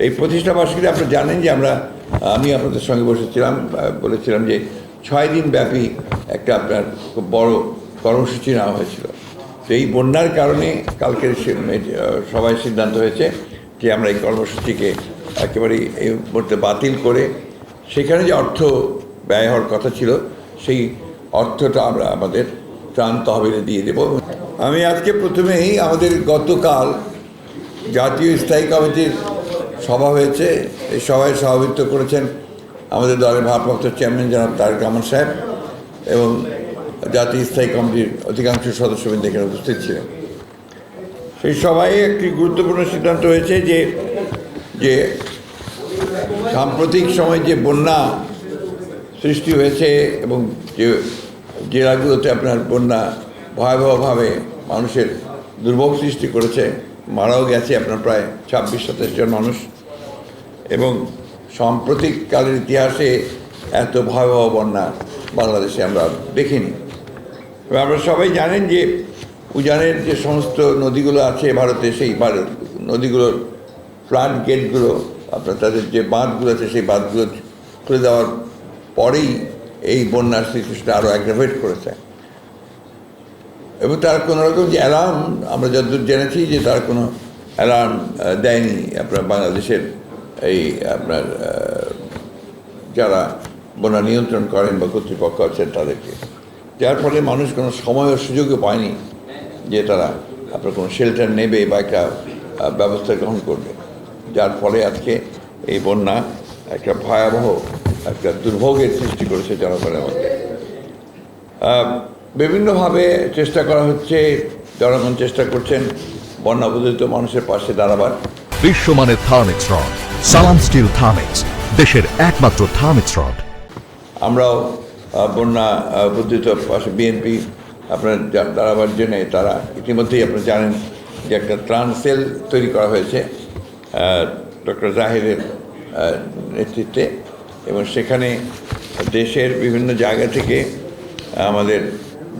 এই প্রতিষ্ঠা বার্ষিকীতে আপনারা জানেন যে আমি আপনাদের সঙ্গে বলেছিলাম যে 6 দিন ব্যাপী একটা আপনার খুব বড় কর্মসূচি নেওয়া হয়েছিল। তো এই বন্যার কারণে কালকের সবাই সিদ্ধান্ত হয়েছে যে আমরা এই কর্মসূচিকে একেবারেই এই মুহূর্তে বাতিল করে সেখানে যে অর্থ ব্যয় হওয়ার কথা ছিল সেই অর্থটা আমরা আমাদের ত্রাণ তহবিলে দিয়ে দেব। আমি আজকে প্রথমেই আমাদের গতকাল জাতীয় স্থায়ী কমিটির সভা হয়েছে। এই সভায় সভাপতিত্ব করেছেন আমাদের দলের ভারপ্রাপ্ত চেয়ারম্যান জনাব তারেক রহমান সাহেব এবং জাতীয় স্থায়ী কমিটির অধিকাংশ সদস্যবৃন্দ এখানে উপস্থিত ছিলেন। সেই সভায় একটি গুরুত্বপূর্ণ সিদ্ধান্ত হয়েছে যে সাম্প্রতিক সময় যে বন্যা সৃষ্টি হয়েছে এবং যে জেলাগুলোতে আপনার বন্যা ভয়াবহভাবে মানুষের দুর্ভোগ সৃষ্টি করেছে, মারাও গেছে আপনার প্রায় 26-27 জন মানুষ, এবং সাম্প্রতিককালের ইতিহাসে এত ভয়াবহ বন্যা বাংলাদেশে আমরা দেখিনি। আপনারা সবাই জানেন যে উজানের যে সমস্ত নদীগুলো আছে ভারতে, সেই নদীগুলোর ফ্লাড গেটগুলো আপনার তাদের যে বাঁধগুলো আছে সেই বাঁধগুলো খুলে দেওয়ার পরেই এই বন্যার সৃষ্টিটা আরও অ্যাগ্রাভেট করেছে। এবং তার কোনো রকম যে অ্যালার্ম, আমরা যতদূর জেনেছি যে তার কোনো অ্যালার্ম দেয়নি আপনার বাংলাদেশের এই আপনার যারা বন্যা নিয়ন্ত্রণ করেন বা কর্তৃপক্ষ আছেন তাদেরকে, যার ফলে মানুষ কোনো সময় ও সুযোগও পায়নি যে তারা আপনার কোনো শেল্টার নেবে বা একটা ব্যবস্থা গ্রহণ করবে, যার ফলে আজকে এই বন্যা একটা ভয়াবহ একটা দুর্ভোগের সৃষ্টি করেছে জনগণের মধ্যে। বিভিন্নভাবে চেষ্টা করা হচ্ছে, জনগণ চেষ্টা করছেন বন্যাবধিত মানুষের পাশে দাঁড়াবার। বিশ্বমানের থার্মিক্স রড, সালাম স্টিল থার্মিক্স, দেশের একমাত্র থার্মিক্স রড। আমরাও বন্যা বর্ধিত পাশে বিএনপি আপনার দাঁড়াবার জন্য তারা ইতিমধ্যেই আপনারা জানেন যে একটা ত্রাণ সেল তৈরি করা হয়েছে ডক্টর জাহিরের নেতৃত্বে, এবং সেখানে দেশের বিভিন্ন জায়গা থেকে আমাদের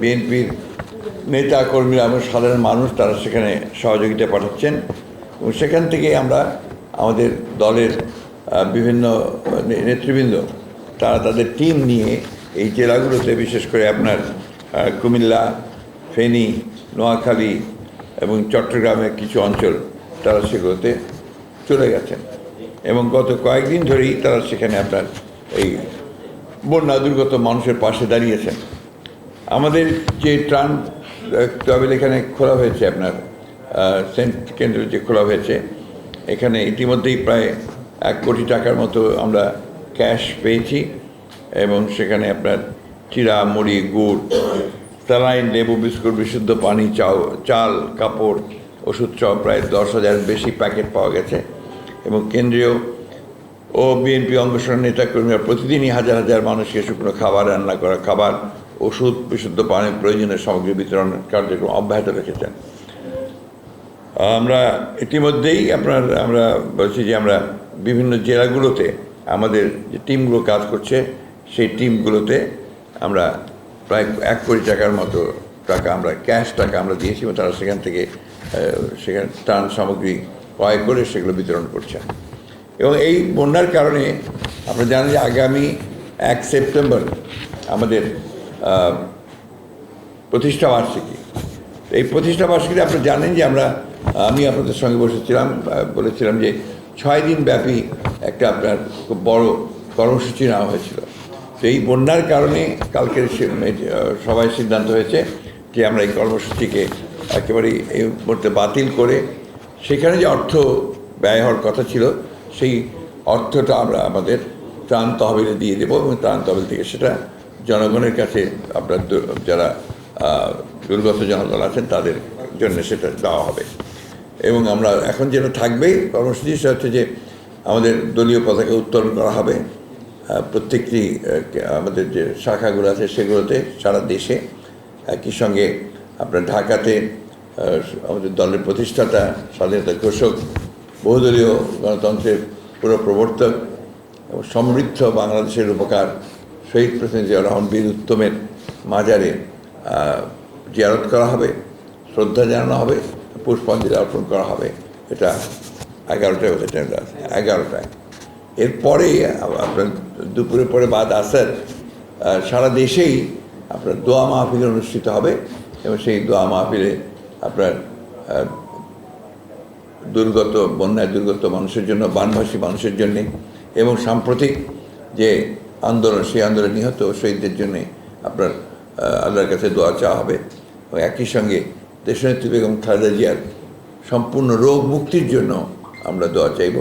বিএনপির নেতা কর্মীরা এবং সাধারণ মানুষ তারা সেখানে সহযোগিতা পাঠাচ্ছেন, এবং সেখান থেকে আমরা আমাদের দলের বিভিন্ন নেতৃবৃন্দ তারা তাদের টিম নিয়ে এই জেলাগুলোতে, বিশেষ করে আপনার কুমিল্লা, ফেনী, নোয়াখালী এবং চট্টগ্রামের কিছু অঞ্চল তারা সেগুলোতে চলে গেছেন, এবং গত কয়েকদিন ধরেই তারা সেখানে আপনার এই বন্যা দুর্গত মানুষের পাশে দাঁড়িয়েছেন। আমাদের যে ত্রাণ তহবিল এখানে খোলা হয়েছে, আপনার কেন্দ্র যে খোলা হয়েছে, এখানে ইতিমধ্যেই প্রায় 1 কোটি টাকার মতো আমরা ক্যাশ পেয়েছি, এবং সেখানে আপনার চিরা, মুড়ি, গুড়, স্যালাইন, লেবু, বিস্কুট, বিশুদ্ধ পানি, চাল, কাপড়, ওষুধ সহ প্রায় 10,000 বেশি প্যাকেট পাওয়া গেছে, এবং কেন্দ্রীয় ও বিএনপি অঙ্গসংগঠনের নেতাকর্মীরা প্রতিদিনই হাজার হাজার মানুষকে শুকনো খাবার, রান্না করা খাবার, ওষুধ, বিশুদ্ধ পানি, প্রয়োজনীয় সামগ্রী বিতরণ কার্যক্রম অব্যাহত রেখেছেন। আমরা ইতিমধ্যেই আমরা বলছি যে আমরা বিভিন্ন জেলাগুলোতে আমাদের যে টিমগুলো কাজ করছে সেই টিমগুলোতে আমরা প্রায় 1 কোটি টাকার মতো টাকা আমরা ক্যাশ টাকা আমরা দিয়েছি, এবং তারা সেখান থেকে সেখানে ত্রাণ সামগ্রী ক্রয় করে সেগুলো বিতরণ করছেন। এবং এই বন্যার কারণে আপনারা জানেন যে আগামী 1 সেপ্টেম্বর আমাদের প্রতিষ্ঠা বার্ষিকী। এই প্রতিষ্ঠা বার্ষিকীতে আপনারা জানেন যে আমি আপনাদের সঙ্গে বলেছিলাম যে 6 দিন ব্যাপী একটা আপনার খুব বড় কর্মসূচি নেওয়া হয়েছিল। তো এই বন্যার কারণে কালকের সবাই সিদ্ধান্ত হয়েছে যে আমরা এই কর্মসূচিকে একেবারেই এই মুহূর্তে বাতিল করে সেখানে যে অর্থ ব্যয় হওয়ার কথা ছিল সেই অর্থটা আমরা আমাদের ত্রাণ তহবিলে দিয়ে দেবো, এবং ত্রাণ তহবিল থেকে সেটা জনগণের কাছে আপনার যারা দুর্গত জনগণ আছেন তাদের জন্য সেটা দেওয়া হবে। এবং আমরা এখন যেটা থাকবেই কর্মসূচি সেটা হচ্ছে যে আমাদের দলীয় পতাকা উত্তোলন করা হবে প্রত্যেকটি আমাদের যে শাখাগুলো আছে সেগুলোতে সারা দেশে। একই সঙ্গে আপনার ঢাকাতে আমাদের দলের প্রতিষ্ঠাতা, স্বাধীনতা ঘোষক, বহুদলীয় গণতন্ত্রের পুরো প্রবর্তক এবং সমৃদ্ধ বাংলাদেশের উপকার শহীদ প্রেসিডেন্ট জিয়াউর রহমান বীর উত্তমের মাজারে জিয়ারত করা হবে, শ্রদ্ধা জানানো হবে, পুষ্পাঞ্জলি অর্পণ করা হবে। এটা 11টায় ওদের ট্রেনটা আছে 11টায়। এরপরে আপনার দুপুরের পরে বাদ আসর সারা দেশেই আপনার দোয়া মাহফিল অনুষ্ঠিত হবে এবং সেই দোয়া মাহফিলে আপনার বন্যায় দুর্গত মানুষের জন্য, বানভাসী মানুষের জন্যে এবং সাম্প্রতিক যে আন্দোলন, সেই আন্দোলনে নিহত শহীদদের জন্যে আপনার আল্লাহর কাছে দোয়া চাওয়া হবে। এবং একই সঙ্গে দেশনেত্রী বেগম খালেদা জিয়ার সম্পূর্ণ রোগ মুক্তির জন্য আমরা দোয়া চাইব।